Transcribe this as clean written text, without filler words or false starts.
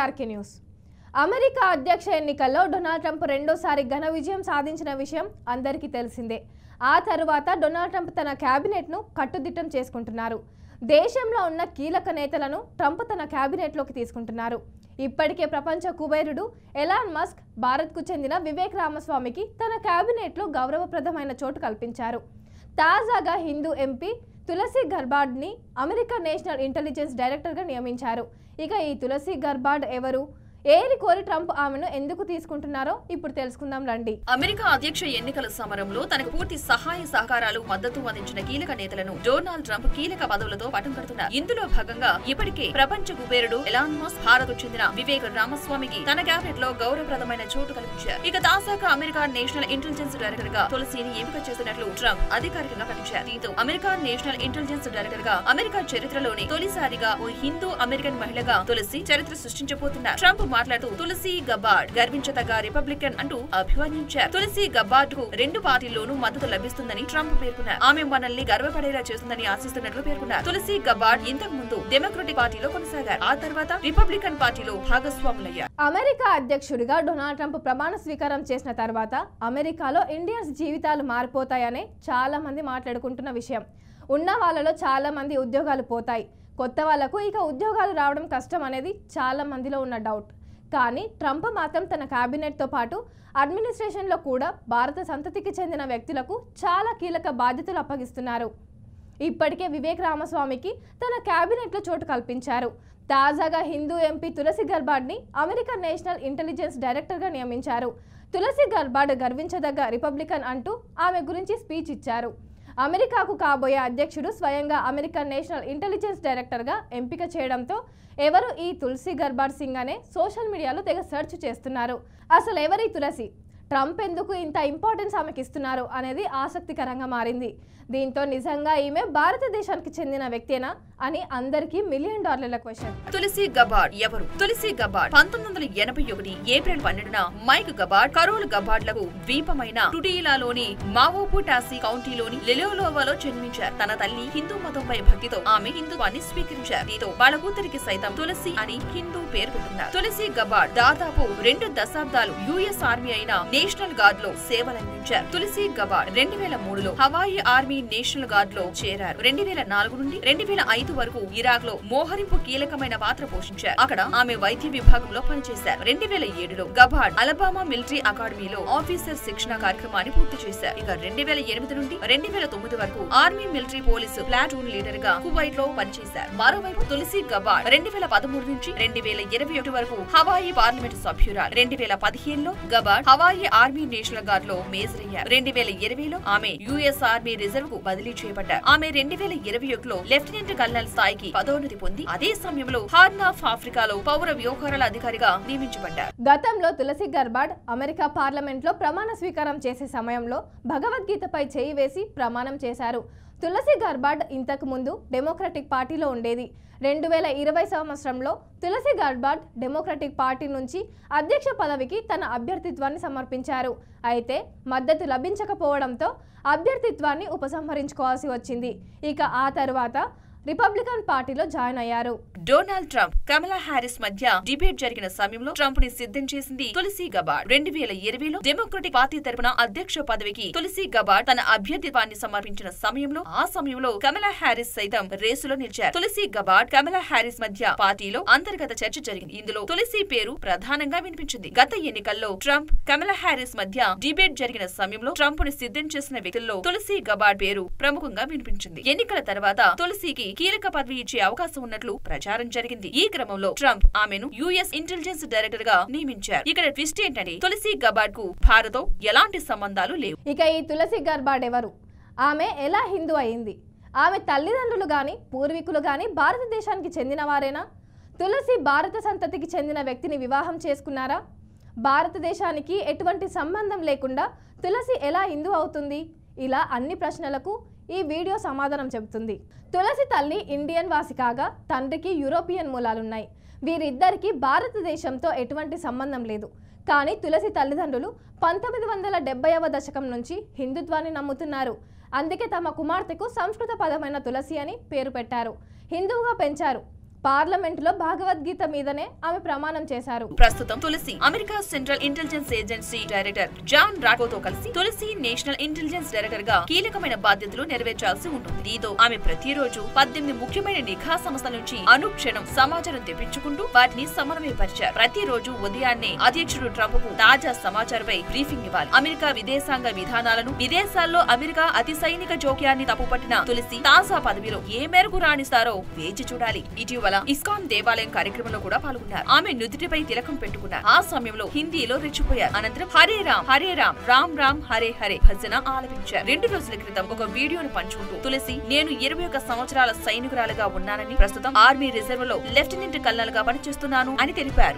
RK news. America అధ్యక్ష ఎన్నికల్లో Donald Trump రెండోసారి ఘన విజయం సాధించిన విషయం అందరికీ తెలిసిందే. ఆ తరువాత డొనాల్డ్ ట్రంప్ తన క్యాబినెట్ను కట్టుదిట్టం చేసుకుంటున్నారు. దేశంలో ఉన్న కీలక నేతలను ట్రంప్ తన క్యాబినెట్లోకి తీసుకుంటున్నారు. ఇప్పటికే ప్రపంచ కుబేరుడు ఎలాన్ మస్క్, భారత్కు చెందిన వివేక్ రామస్వామికి తన క్యాబినెట్లో గౌరవప్రదమైన చోటు కల్పించారు. తాజాగా హిందూ ఎంపీ తులసి గర్బార్డ్ని అమెరికా నేషనల్ ఇంటెలిజెన్స్ డైరెక్టర్గా నియమించారు. ఇక ఈ తులసి గర్బార్డ్ ఎవరు, ఏరి కోరి ట్రంప్ ఆమెను ఎందుకు తీసుకుంటున్నారో ఇప్పుడు తెలుసుకుందాం రండి. అమెరికా అధ్యక్ష ఎన్నికల సమరంలో తనకు పూర్తి సహాయ సహకారాలు మద్దతు అందించిన కీలక నేతలను డొనాల్డ్ ట్రంప్ కీలక పదవులతో పట్టం కడుతున్నారు. ఇందులో భాగంగా ఇప్పటికే ప్రపంచ కుబేరుడు ఎలాన్ మస్క్, భారత్ చెందిన వివేక్ రామస్వామికి తన క్యాబినెట్ లో గౌరవప్రదమైన చోటు కల్పించారు. ఇక తాజాగా అమెరికా నేషనల్ ఇంటెలిజెన్స్ డైరెక్టర్ గా తులసిని ఎంపిక చేసినట్లు ట్రంప్ అధికారికంగా ప్రకటించారు. దీంతో అమెరికా నేషనల్ ఇంటెలిజెన్స్ డైరెక్టర్ గా అమెరికా చరిత్రలోని తొలిసారిగా ఓ హిందూ అమెరికన్ మహిళగా తులసి చరిత్ర సృష్టించబోతున్నారు. ట్రంప్ మాట్లాడుతూ తులసి గబార్డ్ గర్వించదగ్గ రిపబ్లికన్ అంటూ అభివర్ణించారు. తులసి గబార్డ్ కు రెండు పార్టీల్లోనూ మద్దతు లభిస్తుందని ట్రంప్ పేర్కొన్నారు. ఆమె మనల్ని గర్వపడేలా చేస్తుందని ఆశిస్తున్నట్లు పేర్కొన్నారు. తులసి గబార్డ్ ఇంతకు ముందు డెమోక్రటిక్ పార్టీలో కొనసాగారు. ఆ తర్వాత రిపబ్లికన్ పార్టీలో భాగస్వాములయ్యారు. అమెరికా అధ్యక్షుడిగా డొనాల్డ్ ట్రంప్ ప్రమాణ స్వీకారం చేసిన తర్వాత అమెరికాలో ఇండియన్స్ జీవితాలు మారిపోతాయనే చాలా మంది మాట్లాడుకుంటున్న విషయం. ఉన్న వాళ్ళలో చాలా మంది ఉద్యోగాలు పోతాయి, కొత్త వాళ్లకు ఇక ఉద్యోగాలు రావడం కష్టం అనేది చాలా మందిలో ఉన్న డౌట్. కానీ ట్రంప్ మాత్రం తన క్యాబినెట్తో పాటు అడ్మినిస్ట్రేషన్లో కూడా భారత సంతతికి చెందిన వ్యక్తులకు చాలా కీలక బాధ్యతలు అప్పగిస్తున్నారు. ఇప్పటికే వివేక్ రామస్వామికి తన క్యాబినెట్లో చోటు కల్పించారు. తాజాగా హిందూ ఎంపీ తులసి గర్బార్డ్ని అమెరికా నేషనల్ ఇంటెలిజెన్స్ డైరెక్టర్గా నియమించారు. తులసి గర్బార్డ్ గర్వించదగ్గ రిపబ్లికన్ అంటూ ఆమె గురించి స్పీచ్ ఇచ్చారు. అమెరికాకు కాబోయే అధ్యక్షుడు స్వయంగా అమెరికన్ నేషనల్ ఇంటెలిజెన్స్ డైరెక్టర్గా ఎంపిక చేయడంతో ఎవరు ఈ తులసి గర్బార్డ్ సింగ్ అనే సోషల్ మీడియాలో తెగ సెర్చ్ చేస్తున్నారు. అసలు ఎవరి తులసి, ట్రంప్ ఎందుకు ఇంత ఇంపార్టెన్స్ ఆమెకి ఇస్తున్నారు అనేది ఆసక్తికరంగా మారింది. దీంతో నిజంగా ఈమె భారతదేశానికి చెందిన వ్యక్తేనా అని అందరికీ $1 మిలియన్ క్వశ్చన్. తులసి గబార్డ్ ఎవరు? తులసి గబార్డ్ 1981 ఏప్రిల్ 12న మైక్ గబార్డ్, కరోల్ గబార్డ్లకు ద్వీపమైన టుడీలాలోని మావోపుటాసి కౌంటీలోని లెలోలోవాలో జన్మించారు. తన తల్లి హిందూ మతంపై భక్తితో ఆమె హిందువాన్ని స్వీకరించారు. దీంతో వాళ్ళ కూతురికి సైతం తులసి అని హిందూ పేరు పెట్టుకున్నారు. తులసి గబార్డ్ దాదాపు 2 దశాబ్దాలు యుఎస్ ఆర్మీ అయిన నేషనల్ గార్డ్ లో సేవలందించారు. తులసి గబార్డ్ 2003లో హవాయి ఆర్మీ నేషనల్ గార్డ్ లో చేరారు. 2004 నుండి 2005 వరకు ఇరాక్ లో మోహరింపు కీలకమైన పాత్ర పోషించారు. అక్కడ ఆమె వైద్య విభాగంలో పనిచేశారు. 2007లో గబార్డ్ అలబామా మిలిటరీ అకాడమీలో ఆఫీసర్ శిక్షణ కార్యక్రమాన్ని పూర్తి చేశారు. ఇక 2008 నుండి 2009 వరకు army military police platoon leader గా కువైట్ లో పనిచేశారు. మరోవైపు తులసి గబార్డ్ 2013 నుంచి 2021 వరకు హవాయి పార్లమెంటు సభ్యురాలు. 2015లో Gabbard Hawaii Army National Guard లో మేజర్ అయ్యారు. 2020లో ఆమె యుఎస్ ఆర్మీ రిజర్వ్ కు బదిలీ చేయబడ్డారు. ఆమె 2021లో లెఫ్టినెంట్ కల్నల్ స్థాయికి పదోన్నతి పొంది అదే సమయంలో హార్న్ ఆఫ్ ఆఫ్రికాలో పౌర వ్యవహారాల అధికారిగా నియమించబడ్డారు. గతంలో తులసి గర్బార్డ్ అమెరికా పార్లమెంట్ లో ప్రమాణ స్వీకారం చేసే సమయంలో భగవద్గీతపై చేయి వేసి ప్రమాణం చేశారు. తులసి గర్బార్డ్ ఇంతకు ముందు డెమోక్రటిక్ పార్టీలో ఉండేది. 2020 సంవత్సరంలో తులసి గర్బార్డ్ డెమోక్రటిక్ పార్టీ నుంచి అధ్యక్ష పదవికి తన అభ్యర్థిత్వాన్ని సమర్పించారు. అయితే మద్దతు లభించకపోవడంతో అభ్యర్థిత్వాన్ని ఉపసంహరించుకోవాల్సి వచ్చింది. ఇక ఆ తరువాత రిపబ్లికన్ పార్టీలో జాయిన్ అయ్యారు. డొనాల్డ్ ట్రంప్, కమలా హారిస్ మధ్య డిబేట్ జరిగిన సమయంలో ట్రంప్ ని సిద్ధం చేసింది తులసి గబార్డ్. 2020లో డెమోక్రటిక్ పార్టీ తరపున అధ్యక్ష పదవికి తులసి గబార్డ్ తన అభ్యర్థిత్వాన్ని సమర్పించిన సమయంలో కమలా హారిస్ సైతం రేసులో నిలిచారు. తులసి గబార్డ్, కమలా హారిస్ మధ్య పార్టీలో అంతర్గత చర్చ జరిగింది. ఇందులో తులసి పేరు ప్రధానంగా వినిపించింది. గత ఎన్నికల్లో ట్రంప్, కమలా హారిస్ మధ్య డిబేట్ జరిగిన సమయంలో ట్రంప్ ని సిద్ధం చేసిన వ్యక్తుల్లో తులసి గబార్డ్ పేరు ప్రముఖంగా వినిపించింది. ఎన్నికల తర్వాత తులసికి కీలక పదవి ఇచ్చే అవకాశం ఉన్నట్లు ప్రచారం జరిగింది. ఈ క్రమంలో ట్రంప్ ఆమెను యుఎస్ ఇంటెలిజెన్స్ డైరెక్టర్ గా నియమించారు. ఇక్కడ ట్విస్ట్ ఏంటంటే తులసి గబార్డ్ కు భారత్ తో ఎలాంటి సంబంధాలు లేవు. ఇక ఈ తులసి గర్బార్డ్ ఎవరు, ఆమె ఎలా హిందూ అయింది, ఆమె తల్లిదండ్రులు గాని పూర్వీకులు గాని భారతదేశానికి చెందిన వారేనా, తులసి భారత సంతతికి చెందిన వ్యక్తిని వివాహం చేసుకున్నారా, భారతదేశానికి ఎటువంటి సంబంధం లేకుండా తులసి ఎలా హిందూ అవుతుంది? ఇలా అన్ని ప్రశ్నలకు ఈ వీడియో సమాధానం చెబుతుంది. తులసి తల్లి ఇండియన్ వాసి కాగా తండ్రికి యూరోపియన్ మూలాలున్నాయి. వీరిద్దరికీ భారతదేశంతో ఎటువంటి సంబంధం లేదు. కానీ తులసి తల్లిదండ్రులు 1970వ దశకం నుంచి హిందుత్వాన్ని నమ్ముతున్నారు. అందుకే తమ కుమార్తెకు సంస్కృత పదమైన తులసి అని పేరు పెట్టారు. హిందువుగా పెంచారు. పార్లమెంటులో భగవద్గీత మీదనే ఆమె ప్రమాణం చేశారు. ప్రస్తుతం Tulsi America Central Intelligence Agency director John రాకోతో కలిసి తులసి నేషనల్ ఇంటెలిజెన్స్ డైరెక్టర్ గా కీలకమైన బాధ్యతలు నెరవేర్చాల్సి ఉంటుంది. దీంతో ఆమె ప్రతిరోజు 18 ముఖ్యమైన నిఘా సంస్థల నుంచి అనుక్షణం సమాచారం తెప్పించుకుంటూ వాటిని సమన్వయపరిచారు. ప్రతిరోజు ఉదయాన్నే అధ్యక్షుడు ట్రంప్ కు తాజా సమాచారంపై బ్రీఫింగ్ ఇవ్వాలి. అమెరికా విదేశాంగ విధానాలను, విదేశాల్లో అమెరికా అతి సైనిక జోక్యాన్ని తప్పుపట్టిన తులసి తాజా పదవిలో ఏ మేరకు రాణిస్తారో వేచి చూడాలి. ఇటీవల ఇస్కాన్ దేవాలయం కార్యక్రమంలో కూడా పాల్గొన్నారు. ఆమె నుదుటిపై తిలకం పెట్టుకున్నారు. ఆ సమయంలో హిందీలో రెచ్చిపోయారు. అనంతరం హరే రామ్ రామ్ రామ్ హరే హరే భజన ఆలపించారు. 2 రోజుల క్రితం ఒక వీడియోను పంచుకుంటూ తులసి, నేను 21 సంవత్సరాల సైనికురాలుగా ఉన్నానని, ప్రస్తుతం ఆర్మీ రిజర్వ్ లో లెఫ్టినెంట్ కల్నల్ గా పనిచేస్తున్నాను అని తెలిపారు.